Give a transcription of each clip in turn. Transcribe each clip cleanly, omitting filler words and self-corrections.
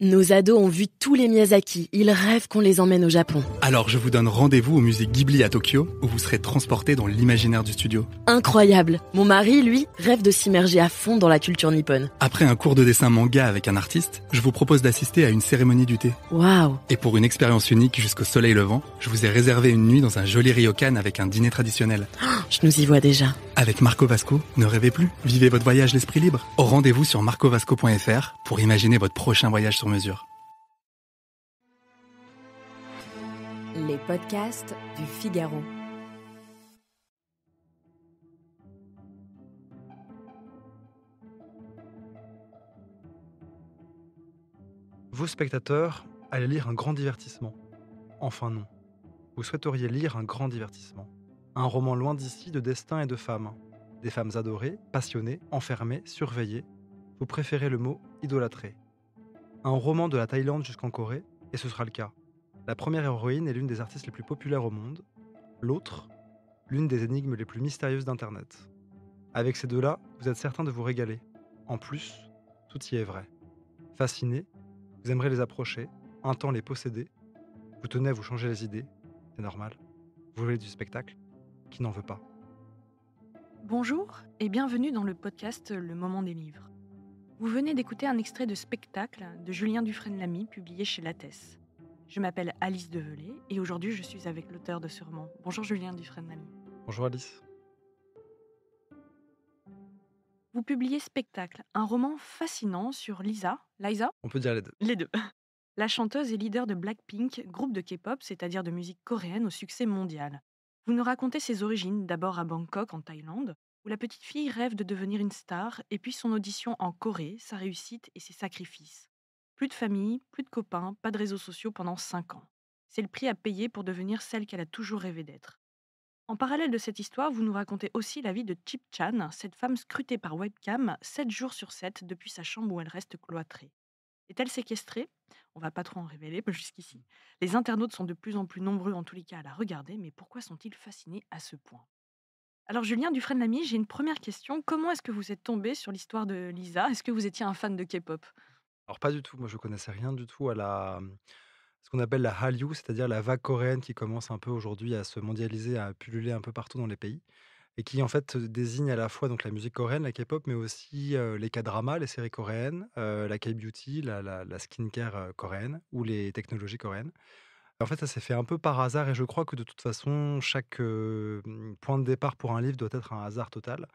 Nos ados ont vu tous les Miyazaki, ils rêvent qu'on les emmène au Japon. Alors je vous donne rendez-vous au musée Ghibli à Tokyo, où vous serez transportés dans l'imaginaire du studio. Incroyable. Mon mari, lui, rêve de s'immerger à fond dans la culture nippone. Après un cours de dessin manga avec un artiste, je vous propose d'assister à une cérémonie du thé. Waouh. Et pour une expérience unique jusqu'au soleil levant, je vous ai réservé une nuit dans un joli ryokan avec un dîner traditionnel. Je nous y vois déjà. Avec Marco Vasco, ne rêvez plus, vivez votre voyage l'esprit libre. Rendez-vous sur marcovasco.fr pour imaginer votre prochain voyage sur mesure. Les podcasts du Figaro. Vous, spectateurs, allez lire un grand divertissement. Enfin non. Vous souhaiteriez lire un grand divertissement. Un roman loin d'ici de destin et de femmes. Des femmes adorées, passionnées, enfermées, surveillées. Vous préférez le mot idolâtrées. Un roman de la Thaïlande jusqu'en Corée, et ce sera le cas. La première héroïne est l'une des artistes les plus populaires au monde. L'autre, l'une des énigmes les plus mystérieuses d'Internet. Avec ces deux-là, vous êtes certain de vous régaler. En plus, tout y est vrai. Fasciné, vous aimerez les approcher, un temps les posséder. Vous tenez à vous changer les idées, c'est normal. Vous voulez du spectacle? Qui n'en veut pas? Bonjour et bienvenue dans le podcast Le Moment des Livres. Vous venez d'écouter un extrait de Spectacle de Julien Dufresne-Lamy publié chez Lattès. Je m'appelle Alice Develay et aujourd'hui je suis avec l'auteur de ce roman. Bonjour Julien Dufresne-Lamy. Bonjour Alice. Vous publiez Spectacle, un roman fascinant sur Liza. On peut dire les deux. Les deux. La chanteuse et leader de Blackpink, groupe de K-pop, c'est-à-dire de musique coréenne au succès mondial. Vous nous racontez ses origines, d'abord à Bangkok, en Thaïlande, où la petite fille rêve de devenir une star, et puis son audition en Corée, sa réussite et ses sacrifices. Plus de famille, plus de copains, pas de réseaux sociaux pendant 5 ans. C'est le prix à payer pour devenir celle qu'elle a toujours rêvé d'être. En parallèle de cette histoire, vous nous racontez aussi la vie de Chip Chan, cette femme scrutée par webcam 7 jours sur 7 depuis sa chambre où elle reste cloîtrée. Est-elle séquestrée? On va pas trop en révéler jusqu'ici. Les internautes sont de plus en plus nombreux en tous les cas à la regarder, mais pourquoi sont-ils fascinés à ce point? Alors Julien Dufresne-Lamy, j'ai une première question. Comment est-ce que vous êtes tombé sur l'histoire de Lisa? Est-ce que vous étiez un fan de K-pop? Alors pas du tout, moi je connaissais rien du tout à ce qu'on appelle la Hallyu, c'est-à-dire la vague coréenne qui commence un peu aujourd'hui à se mondialiser, à pulluler un peu partout dans les pays et qui en fait désigne à la fois donc la musique coréenne, la K-pop, mais aussi les K-dramas, les séries coréennes, la K-beauty, la skincare coréenne ou les technologies coréennes. En fait, ça s'est fait un peu par hasard et je crois que de toute façon, chaque point de départ pour un livre doit être un hasard total.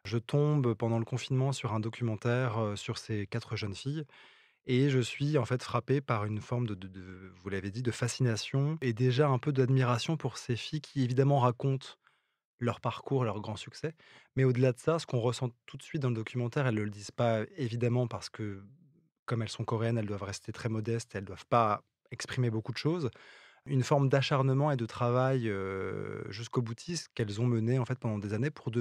Je tombe pendant le confinement sur un documentaire sur ces 4 jeunes filles et je suis en fait frappé par une forme vous l'avez dit, de fascination et déjà un peu d'admiration pour ces filles qui évidemment racontent leur parcours, leur grand succès. Mais au-delà de ça, ce qu'on ressent tout de suite dans le documentaire, elles ne le disent pas évidemment parce que comme elles sont coréennes, elles doivent rester très modestes, elles ne doivent pas exprimer beaucoup de choses. Une forme d'acharnement et de travail jusqu'au boutiste qu'elles ont mené en fait pendant des années pour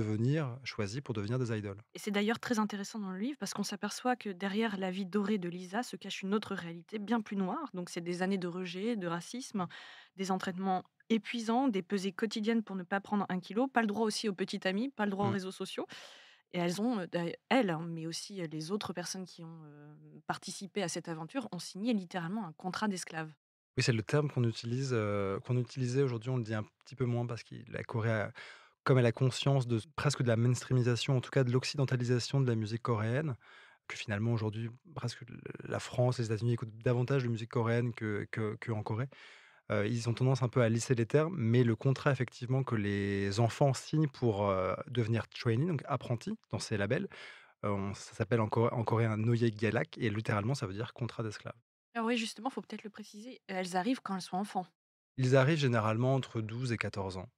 choisies pour devenir des idoles. Et c'est d'ailleurs très intéressant dans le livre parce qu'on s'aperçoit que derrière la vie dorée de Lisa se cache une autre réalité bien plus noire. Donc c'est des années de rejet, de racisme, des entraînements épuisants, des pesées quotidiennes pour ne pas prendre 1 kilo, pas le droit aussi aux petits amis, pas le droit aux Mmh. réseaux sociaux. Et elles ont, elles, hein, mais aussi les autres personnes qui ont participé à cette aventure, ont signé littéralement un contrat d'esclave. Oui, c'est le terme qu'on utilisait aujourd'hui, on le dit un petit peu moins parce que la Corée comme elle a conscience presque de la mainstreamisation, en tout cas de l'occidentalisation de la musique coréenne, que finalement aujourd'hui presque la France, les États-Unis écoutent davantage de musique coréenne qu'en Corée. Ils ont tendance un peu à lisser les termes, mais le contrat effectivement que les enfants signent pour, devenir trainee, donc apprentis dans ces labels, ça s'appelle en coréen Noyegalak et littéralement ça veut dire contrat d'esclave. Alors oui, justement, faut peut-être le préciser, elles arrivent quand elles sont enfants. Ils arrivent généralement entre 12 et 14 ans.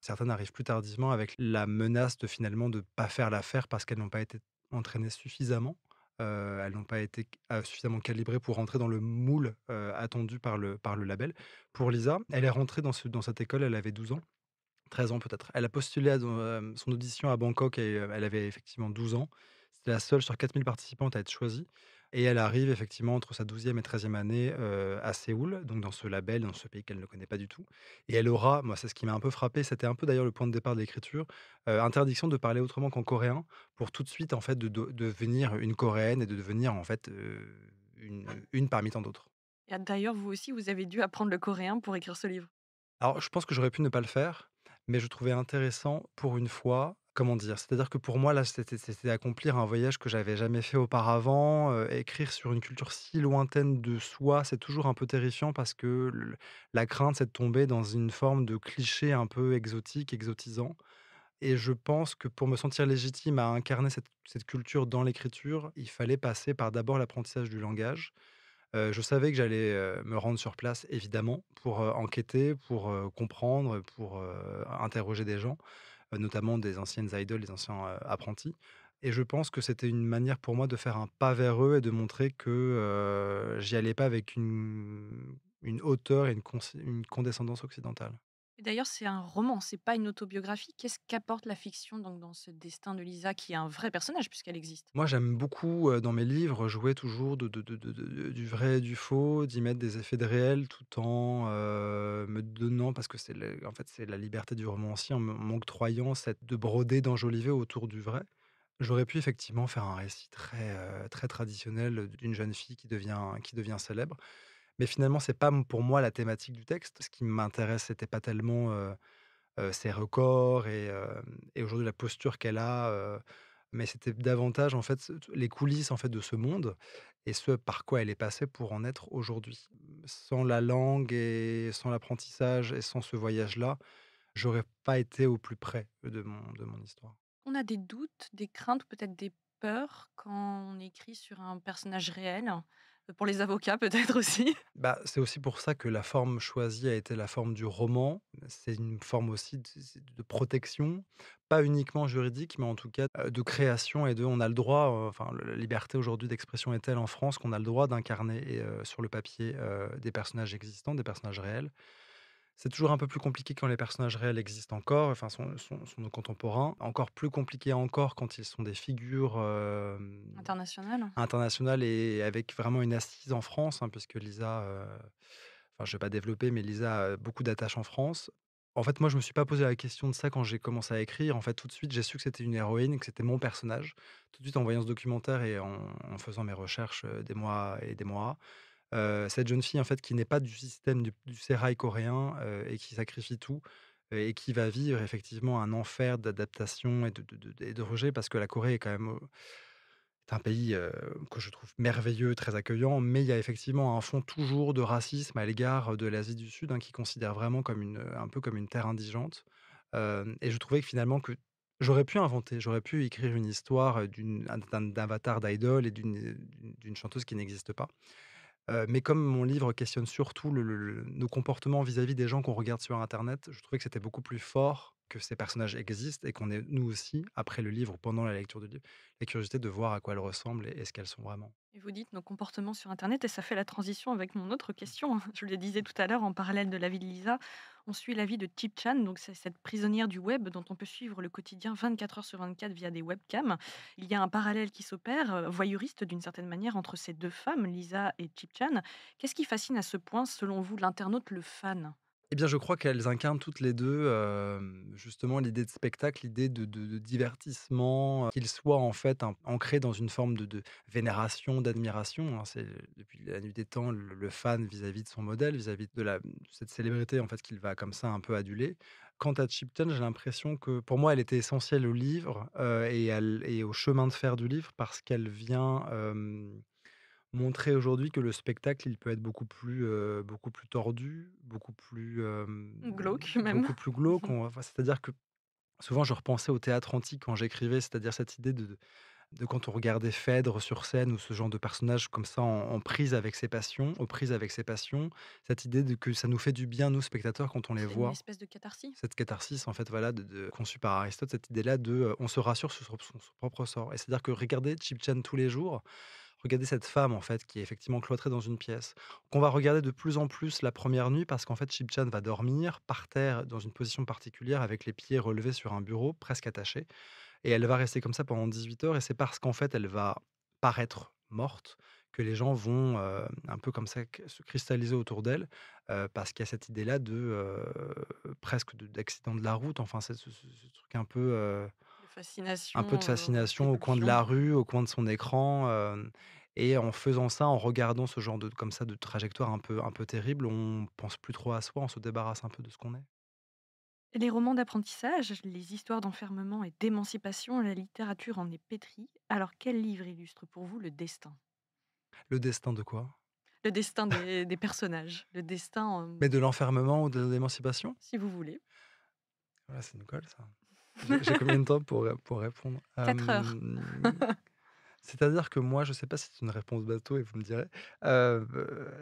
Certaines arrivent plus tardivement avec la menace de finalement de pas faire l'affaire parce qu'elles n'ont pas été entraînées suffisamment. Elles n'ont pas été suffisamment calibrées pour rentrer dans le moule, attendu par le label. Pour Lisa, elle est rentrée dans cette école, elle avait 12 ans, 13 ans peut-être. Elle a postulé à son audition à Bangkok et elle avait effectivement 12 ans. C'était la seule sur 4 000 participantes à être choisie et elle arrive effectivement entre sa 12e et 13e année, à Séoul, donc dans ce label, dans ce pays qu'elle ne connaît pas du tout et elle aura moi, c'est ce qui m'a un peu frappé, c'était un peu d'ailleurs le point de départ de l'écriture, interdiction de parler autrement qu'en coréen pour tout de suite, en fait, de devenir une coréenne et de devenir, en fait, une parmi tant d'autres. Et d'ailleurs, vous aussi, vous avez dû apprendre le coréen pour écrire ce livre? Alors, je pense que j'aurais pu ne pas le faire, mais je trouvais intéressant pour une fois, comment dire? C'est-à-dire que pour moi, là, c'était accomplir un voyage que j'avais jamais fait auparavant, écrire sur une culture si lointaine de soi, c'est toujours un peu terrifiant parce que la crainte, c'est de tomber dans une forme de cliché un peu exotique, exotisant et je pense que pour me sentir légitime à incarner cette culture dans l'écriture, il fallait passer par d'abord l'apprentissage du langage. Je savais que j'allais, me rendre sur place évidemment pour, enquêter, pour, comprendre, pour, interroger des gens, notamment des anciennes idoles, des anciens, apprentis et je pense que c'était une manière pour moi de faire un pas vers eux et de montrer que, j'y allais pas avec une hauteur et une condescendance occidentale. Et d'ailleurs, c'est un roman, c'est pas une autobiographie. Qu'est-ce qu'apporte la fiction donc dans ce destin de Lisa qui est un vrai personnage puisqu'elle existe? Moi, j'aime beaucoup, dans mes livres, jouer toujours du vrai et du faux, d'y mettre des effets de réel tout en, me donnant parce que en fait, c'est la liberté du romancier en m'octroyant cette de broder, d'enjoliver autour du vrai. J'aurais pu effectivement faire un récit très, très traditionnel, d'une jeune fille qui devient célèbre, mais finalement, c'est pas pour moi la thématique du texte. Ce qui m'intéresse, c'était pas tellement, ses records et aujourd'hui la posture qu'elle a, mais c'était davantage en fait les coulisses en fait de ce monde et ce par quoi elle est passée pour en être aujourd'hui. Sans la langue et sans l'apprentissage et sans ce voyage-là, j'aurais pas été au plus près de mon histoire. On a des doutes, des craintes, peut-être des peurs quand on écrit sur un personnage réel? Pour les avocats peut-être aussi? Bah, c'est aussi pour ça que la forme choisie a été la forme du roman. C'est une forme aussi de protection, pas uniquement juridique, mais en tout cas, de création et on a le droit, enfin, la liberté aujourd'hui d'expression est telle en France qu'on a le droit d'incarner sur le papier, des personnages existants, des personnages réels. C'est toujours un peu plus compliqué quand les personnages réels existent encore, enfin sont nos contemporains. Encore plus compliqué encore quand ils sont des figures, International? internationales et avec vraiment une assise en France, hein, puisque Lisa, enfin je vais pas développer, mais Lisa a beaucoup d'attaches en France. En fait, moi, je me suis pas posé la question de ça quand j'ai commencé à écrire. En fait, tout de suite, j'ai su que c'était une héroïne, que c'était mon personnage. Tout de suite, en voyant ce documentaire et en faisant mes recherches, des mois et des mois. Cette jeune fille, en fait, qui n'est pas du système du sérail coréen, et qui sacrifie tout, et qui va vivre effectivement un enfer d'adaptation et de rejet parce que la Corée est quand même, est un pays, que je trouve merveilleux, très accueillant, mais il y a effectivement un fond toujours de racisme à l'égard, de l'Asie du Sud, hein, qu'ils considèrent vraiment comme un peu comme une terre indigente. Et je trouvais que finalement que j'aurais pu écrire une histoire, d'un avatar d'idole et d'une chanteuse qui n'existe pas. Mais comme mon livre questionne surtout nos comportements vis-à-vis des gens qu'on regarde sur internet, je trouvais que c'était beaucoup plus fort que ces personnages existent et qu'on ait nous aussi, après le livre ou pendant la lecture du livre, la curiosité de voir à quoi elles ressemblent et ce qu'elles sont vraiment. Et vous dites nos comportements sur internet et ça fait la transition avec mon autre question. Je le disais tout à l'heure en parallèle de la vie de Lisa, on suit la vie de Chip Chan, donc c'est cette prisonnière du web dont on peut suivre le quotidien 24 heures sur 24 via des webcams. Il y a un parallèle qui s'opère, voyeuriste d'une certaine manière, entre ces deux femmes, Lisa et Chip Chan. Qu'est-ce qui fascine à ce point, selon vous, l'internaute, le fan? Eh bien, je crois qu'elles incarnent toutes les 2, justement l'idée de spectacle, l'idée de divertissement, qu'il soit en fait ancré dans une forme de vénération, d'admiration, hein. C'est depuis la nuit des temps le fan vis-à-vis de son modèle, vis-à-vis de cette célébrité en fait qu'il va comme ça un peu aduler. Quant à Chipton, j'ai l'impression que pour moi elle était essentielle au livre, et au chemin de fer du livre parce qu'elle vient, montrer aujourd'hui que le spectacle, il peut être beaucoup plus tordu, Glauque même. beaucoup plus glauque. Enfin, c'est-à-dire que souvent je repensais au théâtre antique quand j'écrivais, c'est-à-dire cette idée de quand on regardait Phèdre sur scène ou ce genre de personnage comme ça en prise avec ses passions, aux prises avec ses passions, cette idée que ça nous fait du bien, nous, spectateurs, quand on les C'est une voit. espèce de catharsis. Cette catharsis, en fait, voilà, conçue par Aristote, cette idée-là on se rassure sur son propre sort. Et c'est-à-dire que regarder Chip Chan tous les jours, regarder cette femme, en fait, qui est effectivement cloîtrée dans une pièce, qu'on va regarder de plus en plus la première nuit parce qu'en fait, Chip Chan va dormir par terre dans une position particulière avec les pieds relevés sur un bureau, presque attachés. Et elle va rester comme ça pendant 18 heures et c'est parce qu'en fait, elle va paraître morte que les gens vont, un peu comme ça se cristalliser autour d'elle, parce qu'il y a cette idée-là presque d'accident de la route, enfin, c'est ce truc De un peu fascination, de fascination au coin de séduction. la rue, au coin de son écran, Et en faisant ça, en regardant ce genre comme ça, de trajectoire un peu terrible, on pense plus trop à soi, on se débarrasse un peu de ce qu'on est. Les romans d'apprentissage, les histoires d'enfermement et d'émancipation, la littérature en est pétrie. Alors quel livre illustre pour vous le destin? Le destin de quoi? Le destin des personnages, le destin, Mais de l'enfermement ou de l'émancipation? si vous voulez. Voilà, c'est une colle ça. J'ai combien de temps pour répondre? 4 heures. C'est-à-dire que moi, je sais pas si c'est une réponse bateau et vous me direz,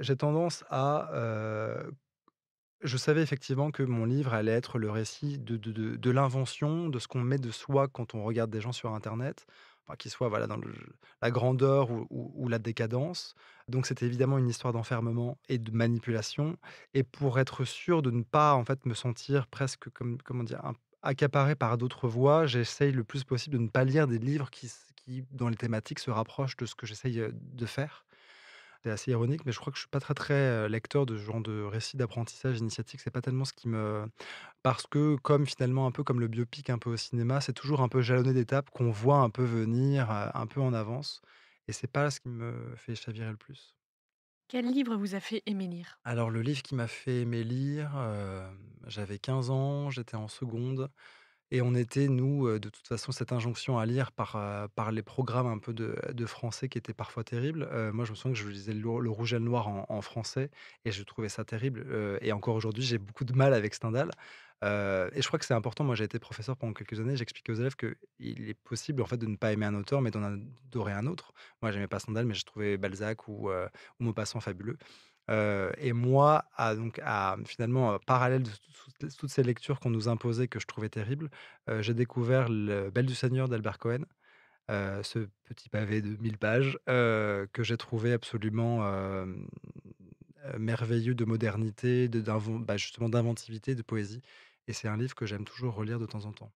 j'ai tendance à, je savais effectivement que mon livre allait être le récit de l'invention, de ce qu'on met de soi quand on regarde des gens sur internet, enfin qu'il soit, voilà, dans la grandeur ou la décadence. Donc c'était évidemment une histoire d'enfermement et de manipulation, et pour être sûr de ne pas, en fait, me sentir presque comme, comment dire? Accaparé par d'autres voix, j'essaye le plus possible de ne pas lire des livres qui, dans les thématiques, se rapprochent de ce que j'essaye, de faire. C'est assez ironique, mais je crois que je suis pas très, très, lecteur de ce genre de récits d'apprentissage initiatique. C'est pas tellement ce qui me, parce que comme finalement un peu comme le biopic un peu au cinéma, c'est toujours un peu jalonné d'étapes qu'on voit un peu venir, un peu en avance, et c'est pas ce qui me fait chavirer le plus. Quel livre vous a fait aimer lire? Alors le livre qui m'a fait aimer lire, j'avais 15 ans, j'étais en seconde. Et on était, nous, de toute façon, cette injonction à lire par les programmes un peu de français qui étaient parfois terribles. Moi, je me souviens que je lisais le Rouge et le Noir en français, et je trouvais ça terrible, et encore aujourd'hui, j'ai beaucoup de mal avec Stendhal. Et je crois que c'est important. Moi, j'ai été professeur pendant quelques années, j'expliquais aux élèves qu'il est possible, en fait, de ne pas aimer un auteur, mais d'en adorer un autre. Moi, j'aimais pas Stendhal, mais j'ai trouvé Balzac ou Maupassant fabuleux. Et moi, finalement, parallèle de toutes ces lectures qu'on nous imposait, que je trouvais terribles, j'ai découvert Le Bel du Seigneur d'Albert Cohen, ce petit pavé de 1000 pages, que j'ai trouvé absolument, merveilleux, de modernité, justement d'inventivité, de poésie, et c'est un livre que j'aime toujours relire de temps en temps.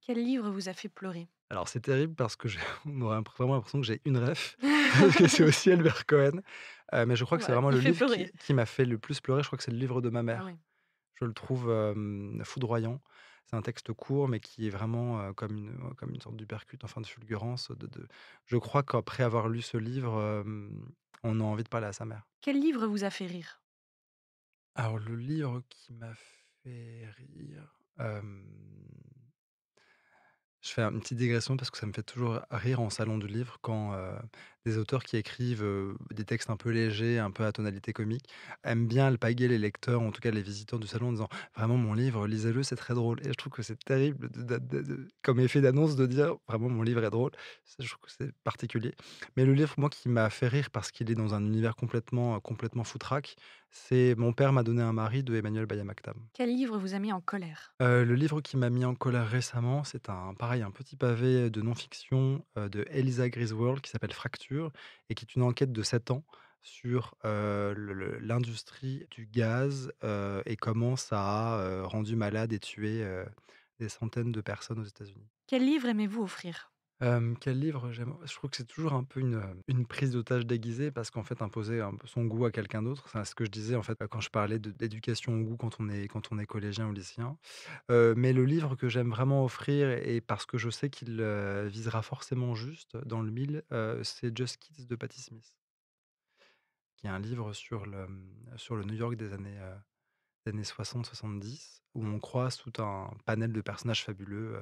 Quel livre vous a fait pleurer? Alors c'est terrible parce que j'ai on aurait vraiment l'impression que j'ai une ref, parce que c'est aussi Albert Cohen, mais je crois que c'est Ouais, vraiment il le fait livre qui pleurer. qui m'a fait le plus pleurer. Je crois que c'est le livre de ma Ah mère. oui. Je le trouve, foudroyant. C'est un texte court, mais qui est vraiment, comme une sorte d'uppercut, enfin de fulgurance, je crois qu'après avoir lu ce livre, on a envie de parler à sa mère. Quel livre vous a fait rire? Alors le livre qui m'a fait rire, je fais une petite digression parce que ça me fait toujours rire en salon du livre quand, des auteurs qui écrivent, des textes un peu légers, un peu à tonalité comique, aiment bien alpaguer les lecteurs, ou en tout cas les visiteurs du salon, en disant: «Vraiment mon livre, lisez-le, c'est très drôle», et je trouve que c'est terrible comme effet d'annonce de dire: «Vraiment mon livre est drôle». Ça, je trouve que c'est particulier. Mais le livre, moi, qui m'a fait rire parce qu'il est dans un univers complètement foutraque, c'est Mon père m'a donné un mari de Emmanuel Baya-Mactam. Quel livre vous a mis en colère? Le livre qui m'a mis en colère récemment, c'est un petit pavé de non-fiction, de Elisa Griswold, qui s'appelle Fracture, et qui est une enquête de 7 ans sur, l'industrie du gaz, et comment ça a, rendu malade et tué, des centaines de personnes aux États-Unis. Quel livre aimez-vous offrir? Quel livre j'aime? Je trouve que c'est toujours un peu une prise d'otage déguisée, parce qu'en fait, imposer un peu son goût à quelqu'un d'autre, c'est ce que je disais, en fait, quand je parlais d'éducation au goût quand on est collégien ou lycéen. Mais le livre que j'aime vraiment offrir, et parce que je sais qu'il, visera forcément juste dans le mille, c'est Just Kids de Patti Smith, qui est un livre sur le New York des années 60-70, où on croise tout un panel de personnages fabuleux,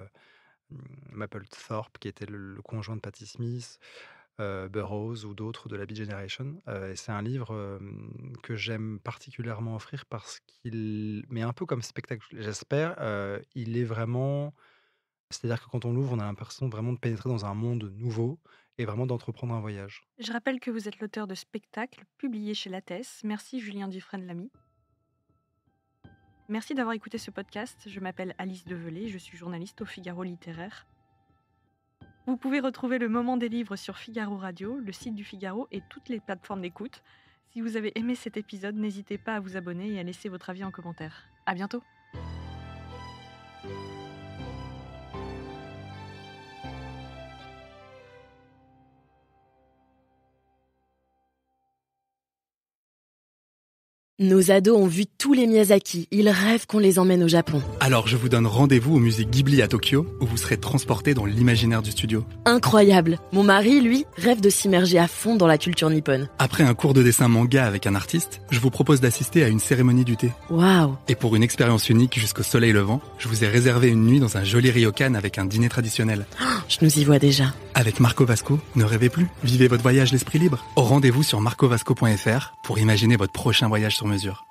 Mapplethorpe qui était le conjoint de Patti Smith, Burroughs ou d'autres de la Beat Generation, et c'est un livre, que j'aime particulièrement offrir parce qu'il, mais un peu comme spectacle, j'espère, il est vraiment, c'est-à-dire que quand on l'ouvre, on a l'impression vraiment de pénétrer dans un monde nouveau et vraiment d'entreprendre un voyage. Je rappelle que vous êtes l'auteur de spectacles publiés chez Lattès. Merci Julien Dufresne-Lamy. Merci d'avoir écouté ce podcast. Je m'appelle Alice Develay, je suis journaliste au Figaro littéraire. Vous pouvez retrouver le moment des livres sur Figaro Radio, le site du Figaro et toutes les plateformes d'écoute. Si vous avez aimé cet épisode, n'hésitez pas à vous abonner et à laisser votre avis en commentaire. À bientôt! Nos ados ont vu tous les Miyazaki, ils rêvent qu'on les emmène au Japon. Alors je vous donne rendez-vous au musée Ghibli à Tokyo, où vous serez transporté dans l'imaginaire du studio. Incroyable. Mon mari, lui, rêve de s'immerger à fond dans la culture nippone. Après un cours de dessin manga avec un artiste, je vous propose d'assister à une cérémonie du thé. Waouh. Et pour une expérience unique jusqu'au soleil levant, je vous ai réservé une nuit dans un joli ryokan avec un dîner traditionnel. Je nous y vois déjà. Avec Marco Vasco, ne rêvez plus, vivez votre voyage l'esprit libre. Au rendez-vous sur marcovasco.fr pour imaginer votre prochain voyage sur mesure.